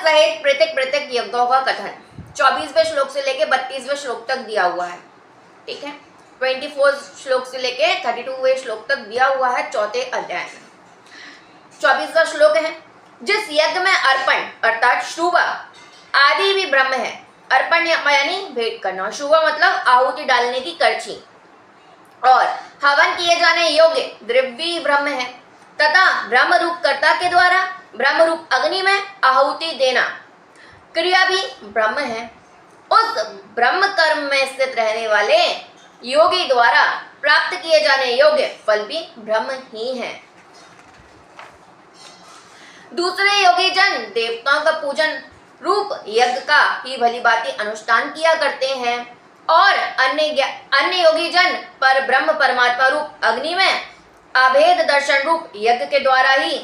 सहित पृथक पृथक यज्ञों का कथन 24वें श्लोक से लेके 32वें श्लोक तक दिया हुआ है। ठीक है, 24 श्लोक से लेके 32वें श्लोक तक दिया हुआ है चौथे अध्याय में। 24वां श्लोक है, जिस यज्ञ में अर्पण अर्थात शुभ आदि भी ब्रह्म है। अर्पण यानी भेंट करना, शुभ मतलब आहुति डालने की करछी, और हवन किए जाने योग्य द्रव्य ब्रह्म है तथा ब्रह्म रूप कर्ता के द्वारा ब्रह्म रूप अग्नि में आहुति देना क्रिया भी ब्रह्म है। उस ब्रह्म कर्म में स्थित रहने वाले योगी द्वारा प्राप्त किए जाने योग्य फल भी ब्रह्म ही है। दूसरे योगी जन देवताओं का पूजन रूप यज्ञ का ही भली भांति अनुष्ठान किया करते हैं, और अन्य योगी जन पर ब्रह्म परमात्मा रूप अग्नि में अभेद दर्शन रूप यज्ञ के द्वारा ही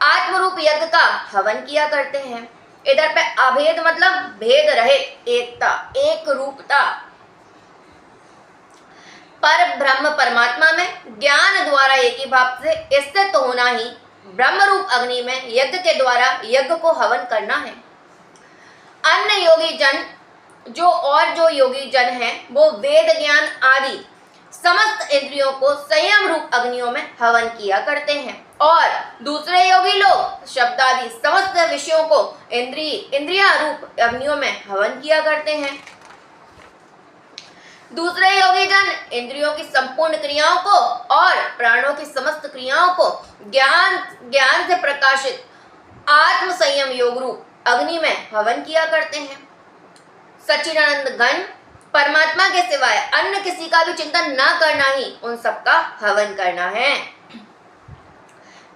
आत्म रूप यज्ञ का हवन किया करते हैं। इधर पे अभेद मतलब भेद रहित, एकता, एक रूपता। पर ब्रह्म परमात्मा में ज्ञान द्वारा एक ही भाव से स्थित होना ही ब्रह्म रूप अग्नि में यज्ञ के द्वारा यज्ञ को हवन करना है। अन्य योगी जन जो योगी जन हैं वो वेद ज्ञान आदि समस्त इंद्रियों को संयम रूप अग्नियों में हवन किया करते हैं, और दूसरे योगी लोग शब्द आदि समस्त विषयों को इंद्रिया रूप अग्नियों में हवन किया करते हैं। दूसरे योगी जन इंद्रियों की संपूर्ण क्रियाओं को और प्राणों की समस्त क्रियाओं को ज्ञान से प्रकाशित आत्म संयम योग रूप अग्नि में हवन किया करते हैं। सच्चिदानंद घन परमात्मा के सिवाय अन्य किसी का भी चिंतन न करना ही उन सबका हवन करना है।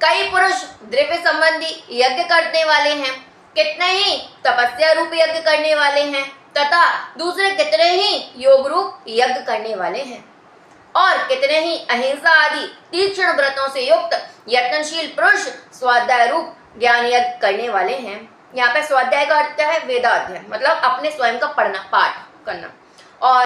कई पुरुष द्रव्य संबंधी यज्ञ करने वाले हैं, कितने ही तपस्या रूप यज्ञ करने वाले हैं, तथा दूसरे कितने ही योग रूप यज्ञ करने वाले हैं, और कितने ही अहिंसा आदि तीक्ष्ण व्रतों से युक्त यत्नशील पुरुष स्वाध्याय रूप ज्ञान यज्ञ करने वाले हैं। यहाँ पे स्वाध्याय का अर्थ क्या है? वेदाध्ययन, मतलब अपने स्वयं का पढ़ना, पाठ करना। और